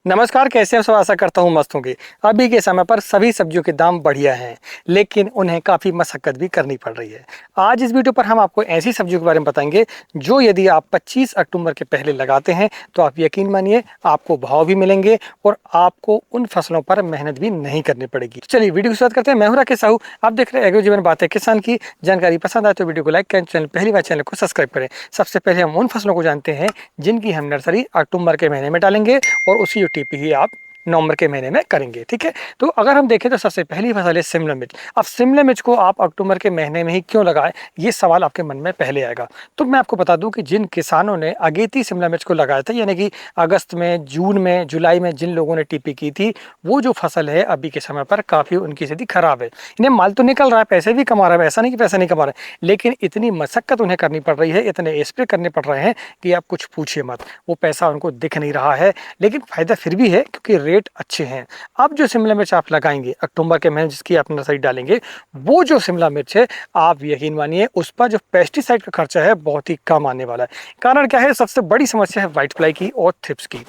नमस्कार, कैसे हैं सब। आशा करता हूँ मस्त होंगे। अभी के समय पर सभी सब्जियों के दाम बढ़िया हैं, लेकिन उन्हें काफ़ी मशक्कत भी करनी पड़ रही है। आज इस वीडियो पर हम आपको ऐसी सब्जियों के बारे में बताएंगे जो यदि आप 25 अक्टूबर के पहले लगाते हैं तो आप यकीन मानिए आपको भाव भी मिलेंगे और आपको उन फसलों पर मेहनत भी नहीं करनी पड़ेगी। चलिए वीडियो की शुरुआत करते हैं। मैं हूं राकेश साहू, आप देख रहे हैं एग्रो जीवन बातें किसान की। जानकारी पसंद आए तो वीडियो को लाइक करें, चैनल पहली बार चैनल को सब्सक्राइब करें। सबसे पहले हम उन फसलों को जानते हैं जिनकी हम नर्सरी अक्टूबर के महीने में डालेंगे और उसी टीपी ही आप नवंबर के महीने में करेंगे। ठीक है, तो अगर हम देखें तो सबसे पहली फसल है शिमला मिर्च। अब शिमला मिर्च को आप अक्टूबर के महीने में ही क्यों लगाएं, ये सवाल आपके मन में पहले आएगा। तो मैं आपको बता दूं कि जिन किसानों ने अगेती शिमला मिर्च को लगाया था, यानी कि अगस्त में, जून में, जुलाई में जिन लोगों ने टीपी की थी, वो जो फसल है अभी के समय पर काफ़ी उनकी स्थिति खराब है। इन्हें माल तो निकल रहा है, पैसे भी कमा रहा है, ऐसा नहीं कि पैसा नहीं कमा रहे, लेकिन इतनी मशक्कत उन्हें करनी पड़ रही है, इतने स्प्रे करने पड़ रहे हैं कि आप कुछ पूछिए मत। वो पैसा उनको दिख नहीं रहा है, लेकिन फायदा फिर भी है क्योंकि रेट अच्छे हैं। अब जो शिमला मिर्च आप लगाएंगे अक्टूबर के महीने, जिसकी आप नर्सरी डालेंगे, वो जो शिमला मिर्च है आप यकीन मानिए उस पर जो पेस्टिसाइड का खर्चा है बहुत ही कम आने वाला है। कारण क्या है, सबसे बड़ी समस्या है व्हाइट फ्लाई की और थ्रिप्स की,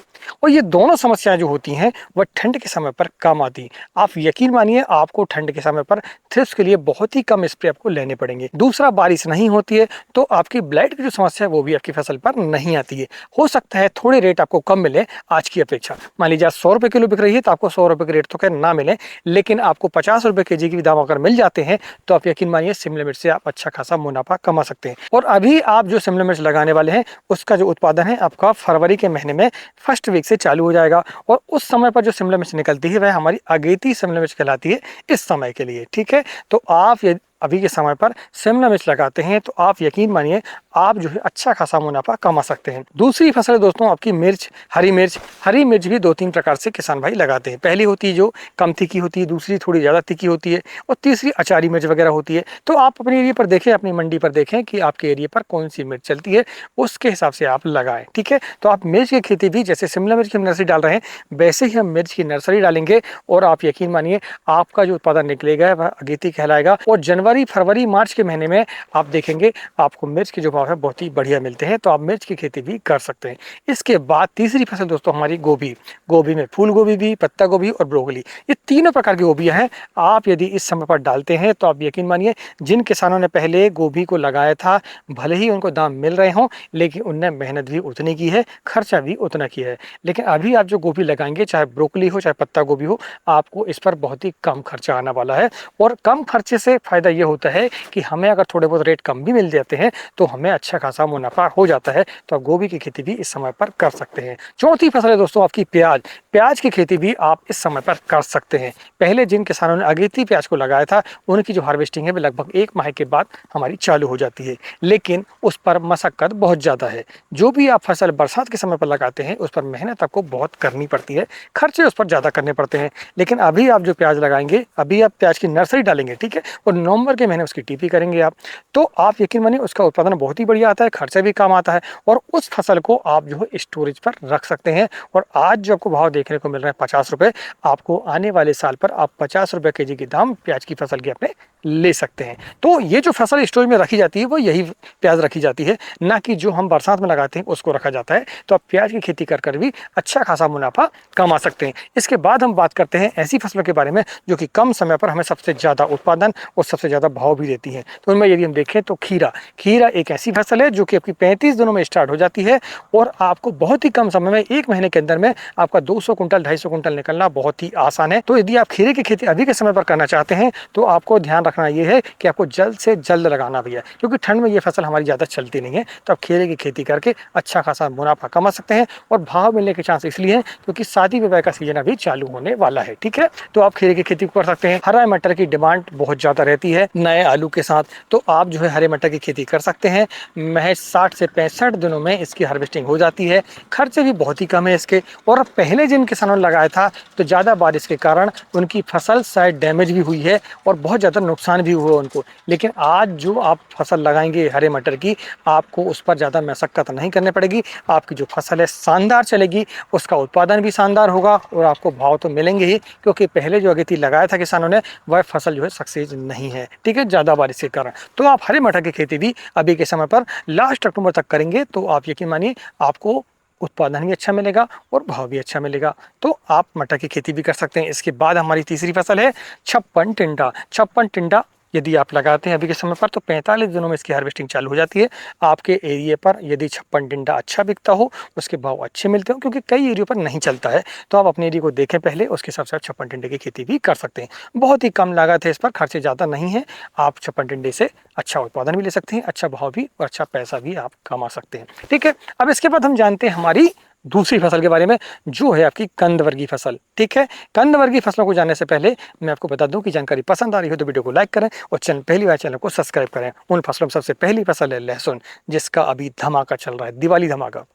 और ये दोनों समस्याएं जो होती हैं वह ठंड के समय पर कम आती हैं। आप यकीन मानिए आपको ठंड के समय पर थ्रिप्स के लिए बहुत ही कम स्प्रे आपको लेने पड़ेंगे। दूसरा, बारिश नहीं होती है तो आपकी ब्लाइट की जो समस्या है वो भी आपकी फसल पर नहीं आती है। हो सकता है थोड़े रेट आपको कम मिले आज की अपेक्षा। मान लीजिए 100 रुपए किलो बिक रही है तो आपको 100 रुपए के रेट तो खैर ना मिले, लेकिन आपको 50 रुपए केजी की दाम अगर मिल जाते हैं तो आप यकीन मानिए शिमला मिर्च से आप अच्छा खासा मुनाफा कमा सकते हैं। और अभी आप जो शिमला मिर्च लगाने वाले हैं उसका जो उत्पादन है आपका फरवरी के महीने में फर्स्ट वीक से चालू हो जाएगा, और उस समय पर जो शिमला मिर्च निकलती है वह हमारी अगेती शिमला मिर्च कहलाती है इस समय के लिए। ठीक है, तो आप अभी के समय पर शिमला मिर्च लगाते हैं तो आप यकीन मानिए आप जो है अच्छा खासा मुनाफा कमा सकते हैं। दूसरी फसल है दोस्तों आपकी मिर्च, हरी मिर्च। हरी मिर्च भी दो तीन प्रकार से किसान भाई लगाते हैं। पहली होती है जो कम तीखी होती है, दूसरी थोड़ी ज़्यादा तीखी होती है, और तीसरी अचारी मिर्च वगैरह होती है। तो आप अपने एरिया पर देखें, अपनी मंडी पर देखें कि आपके एरिया पर कौन सी मिर्च चलती है, उसके हिसाब से आप लगाएं। ठीक है, तो आप मिर्च की खेती भी जैसे शिमला मिर्च की हम नर्सरी डाल रहे हैं वैसे ही हम मिर्च की नर्सरी डालेंगे, और आप यकीन मानिए आपका जो उत्पादन निकलेगा वह अगेती कहलाएगा। और जनवरी, फरवरी, मार्च के महीने में आप देखेंगे आपको मिर्च के जो भाव है बहुत ही बढ़िया मिलते हैं, तो आप मिर्च की खेती भी कर सकते हैं। इसके बाद तीसरी फसल दोस्तों हमारी गोभी। गोभी में फूल गोभी भी, पत्ता गोभी और ब्रोकली, ये तीनों प्रकार की गोभियां हैं। आप यदि इस समय पर डालते हैं तो आप यकीन मानिए जिन किसानों ने पहले गोभी को लगाया था भले ही उनको दाम मिल रहे हों, लेकिन उनने मेहनत भी उतनी की है, खर्चा भी उतना किया है। लेकिन अभी आप जो गोभी लगाएंगे, चाहे ब्रोकली हो चाहे पत्ता गोभी हो, आपको इस पर बहुत ही कम खर्चा आने वाला है। और कम खर्चे से फायदा ये होता है कि हमें अगर थोड़े बहुत रेट कम भी मिल जाते हैं तो हमें अच्छा खासा मुनाफा हो जाता है। तो आप गोभी की खेती भी इस समय पर कर सकते हैं। चौथी फसल है दोस्तों आपकी प्याज। प्याज की खेती भी आप इस समय पर कर सकते हैं। पहले जिन किसानों ने अगेती प्याज को लगाया था उनकी जो हार्वेस्टिंग है वो लगभग 1 माह के बाद हमारी चालू हो जाती है, लेकिन उस पर मशक्कत बहुत ज़्यादा है। जो भी आप फसल बरसात के समय पर लगाते हैं उस पर मेहनत आपको बहुत करनी पड़ती है, खर्चे उस पर ज़्यादा करने पड़ते हैं। लेकिन अभी आप जो प्याज लगाएंगे, अभी आप प्याज की नर्सरी डालेंगे, ठीक है, और नवंबर के महीने उसकी टीपी करेंगे आप, तो आप यकीन मानिए उसका उत्पादन बहुत ही बढ़िया आता है, खर्चा भी कम आता है, और उस फसल को आप जो है स्टोरेज पर रख सकते हैं। और आज जो आपको भाव देखने को मिल रहे हैं 50 रुपये, आपको आने वाले साल पर आप 50 रुपये केजी की दाम प्याज की फसल के अपने ले सकते हैं। तो ये जो फसल स्टोरेज में रखी जाती है वो यही प्याज रखी जाती है, ना कि जो हम बरसात में लगाते हैं उसको रखा जाता है। तो आप प्याज की खेती कर भी अच्छा खासा मुनाफा कमा सकते हैं। इसके बाद हम बात करते हैं ऐसी फसलों के बारे में जो कि कम समय पर हमें सबसे ज़्यादा उत्पादन और सबसे ज़्यादा भाव भी देती हैं। तो उनमें यदि हम देखें तो खीरा। खीरा एक ऐसी फसल है जो कि आपकी 35 दिनों में स्टार्ट हो जाती है, और आपको बहुत ही कम समय में, 1 महीने के अंदर में आपका 200 कुंटल 250 कुंटल निकलना बहुत ही आसान है। तो यदि आप खीरे की खेती अभी के समय पर करना चाहते हैं तो आपको ध्यान रखना ये है कि आपको जल्द से जल्द लगाना भी है, क्योंकि ठंड में ये फसल हमारी ज़्यादा चलती नहीं है। तो आप खीरे की खेती करके अच्छा खासा मुनाफा कमा सकते हैं, और भाव मिलने के चांस इसलिए हैं क्योंकि शादी विवाह का सीजन अभी चालू होने वाला है। ठीक है, तो आप खीरे की खेती कर सकते हैं। हरा मटर की डिमांड बहुत ज़्यादा रहती है नए आलू के साथ, तो आप जो है हरे मटर की खेती कर सकते हैं। महज 60 से 65 दिनों में इसकी हार्वेस्टिंग हो जाती है, खर्चे भी बहुत ही कम है इसके। और पहले जिन किसानों ने लगाया था तो ज़्यादा बारिश के कारण उनकी फसल शायद डैमेज भी हुई है और बहुत ज़्यादा नुकसान भी हुआ उनको। लेकिन आज जो आप फसल लगाएंगे हरे मटर की, आपको उस पर ज़्यादा मशक्कत नहीं करनी पड़ेगी। आपकी जो फसल है शानदार चलेगी, उसका उत्पादन भी शानदार होगा, और आपको भाव तो मिलेंगे ही, क्योंकि पहले जो अगेती लगाया था किसानों ने वह फसल जो है सक्सेस नहीं है, ठीक है, ज़्यादा बारिश के कारण। तो आप हरे मटर की खेती भी अभी के समय पर लास्ट अक्टूबर तक करेंगे तो आप यकीन मानिए आपको उत्पादन भी अच्छा मिलेगा और भाव भी अच्छा मिलेगा। तो आप मटर की खेती भी कर सकते हैं। इसके बाद हमारी तीसरी फसल है छप्पन टिंडा। छप्पन टिंडा यदि आप लगाते हैं अभी के समय पर तो 45 दिनों में इसकी हार्वेस्टिंग चालू हो जाती है। आपके एरिया पर यदि छप्पन टिंडा अच्छा बिकता हो, उसके भाव अच्छे मिलते हो, क्योंकि कई एरियो पर नहीं चलता है, तो आप अपने एरिया को देखें पहले, उसके हिसाब से आप छप्पन टिंडे की खेती भी कर सकते हैं। बहुत ही कम लागत है इस पर, खर्चे ज़्यादा नहीं है। आप छप्पन टिंडे से अच्छा उत्पादन भी ले सकते हैं, अच्छा भाव भी और अच्छा पैसा भी आप कमा सकते हैं। ठीक है, अब इसके बाद हम जानते हैं हमारी दूसरी फसल के बारे में, जो है आपकी कंद वर्गीय फसल। ठीक है, कंद वर्गीय फसलों को जानने से पहले मैं आपको बता दूं कि जानकारी पसंद आ रही हो तो वीडियो को लाइक करें और पहली बार चैनल को सब्सक्राइब करें। उन फसलों में सबसे पहली फसल है लहसुन, जिसका अभी धमाका चल रहा है, दिवाली धमाका।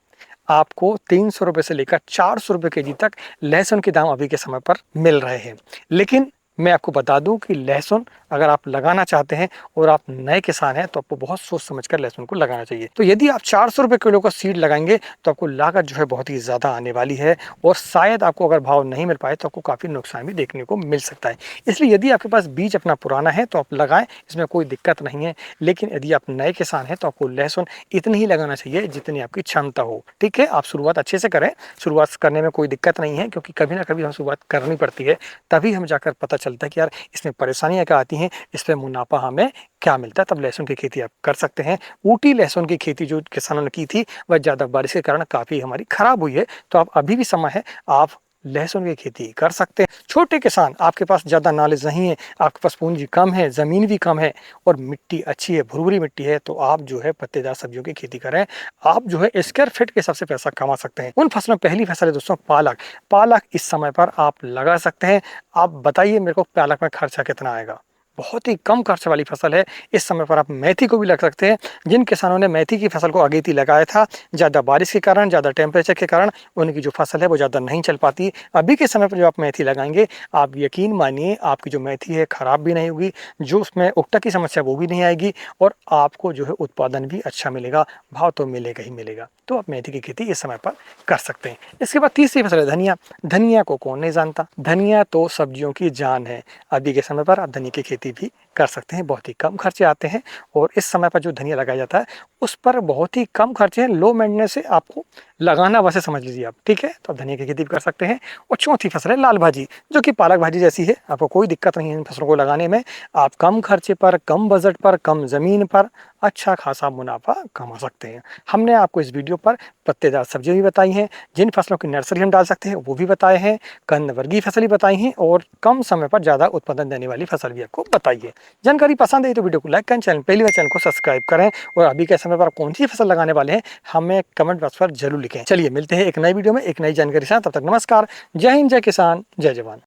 आपको 300 रुपए से लेकर 400 रुपए केजी तक लहसुन के दाम अभी के समय पर मिल रहे हैं। लेकिन मैं आपको बता दूं कि लहसुन अगर आप लगाना चाहते हैं और आप नए किसान हैं तो आपको बहुत सोच समझकर लहसुन को लगाना चाहिए। तो यदि आप 400 रुपए किलो का सीड लगाएंगे तो आपको लागत जो है बहुत ही ज़्यादा आने वाली है, और शायद आपको अगर भाव नहीं मिल पाए तो आपको काफ़ी नुकसान भी देखने को मिल सकता है। इसलिए यदि आपके पास बीज अपना पुराना है तो आप लगाएं, इसमें कोई दिक्कत नहीं है। लेकिन यदि आप नए किसान हैं तो आपको लहसुन इतनी ही लगाना चाहिए जितनी आपकी क्षमता हो। ठीक है, आप शुरुआत अच्छे से करें, शुरुआत करने में कोई दिक्कत नहीं है, क्योंकि कभी ना कभी हम शुरुआत करनी पड़ती है, तभी हम जाकर पता चलता है कि यार इसमें परेशानियां क्या आती हैं, इस पर मुनाफा हमें क्या मिलता है, तब लहसुन की खेती आप कर सकते हैं। ऊटी लहसुन की खेती जो किसानों ने की थी वह ज़्यादा बारिश के कारण काफ़ी हमारी खराब हुई है, तो आप अभी भी समय है, आप लहसुन की खेती कर सकते हैं। छोटे किसान, आपके पास ज़्यादा नॉलेज नहीं है, आपके पास पूंजी कम है, ज़मीन भी कम है और मिट्टी अच्छी है, भुरभुरी मिट्टी है, तो आप जो है पत्तेदार सब्जियों की खेती करें। आप जो है स्क्वायर फीट के हिसाब से पैसा कमा सकते हैं। उन फसलों में पहली फसल है दोस्तों पालक। पालक इस समय पर आप लगा सकते हैं। आप बताइए मेरे को पालक में खर्चा कितना आएगा? बहुत ही कम खर्च वाली फसल है। इस समय पर आप मेथी को भी लग सकते हैं। जिन किसानों ने मेथी की फसल को अगेती लगाया था, ज़्यादा बारिश के कारण, ज़्यादा टेम्परेचर के कारण उनकी जो फसल है वो ज़्यादा नहीं चल पाती। अभी के समय पर जो आप मेथी लगाएंगे, आप यकीन मानिए आपकी जो मेथी है खराब भी नहीं होगी, जो उसमें उकटा की समस्या वो भी नहीं आएगी, और आपको जो है उत्पादन भी अच्छा मिलेगा, भाव तो मिलेगा ही मिलेगा। तो आप मेथी की खेती इस समय पर कर सकते हैं। इसके बाद तीसरी फसल है धनिया। धनिया को कौन नहीं जानता, धनिया तो सब्जियों की जान है। अभी के समय पर आप धनिया की खेती भी कर सकते हैं, बहुत ही कम खर्चे आते हैं, और इस समय पर जो धनिया लगाया जाता है उस पर बहुत ही कम खर्चे हैं, लो मेंटेनेंस से आपको लगाना वैसे समझ लीजिए आप। ठीक है, तो आप धनिया की खेती भी कर सकते हैं। और चौथी फसल है लाल भाजी, जो कि पालक भाजी जैसी है। आपको कोई दिक्कत नहीं है इन फसलों को लगाने में। आप कम खर्चे पर, कम बजट पर, कम ज़मीन पर अच्छा खासा मुनाफा कमा सकते हैं। हमने आपको इस वीडियो पर पत्तेदार सब्जियां भी बताई हैं, जिन फसलों की नर्सरी हम डाल सकते हैं वो भी बताए हैं, कंद वर्गीय फसल भी बताई हैं, और कम समय पर ज़्यादा उत्पादन देने वाली फसल भी आपको बताई है। जानकारी पसंद आई तो वीडियो को लाइक करें, पहली बार चैनल को सब्सक्राइब करें, और अभी के समय पर आप कौन सी फसल लगाने वाले हैं हमें कमेंट बॉक्स पर जरूर लिखें। चलिए मिलते हैं एक नई वीडियो में एक नई जानकारी के साथ, तब तक नमस्कार, जय हिंद, जय किसान, जय जवान।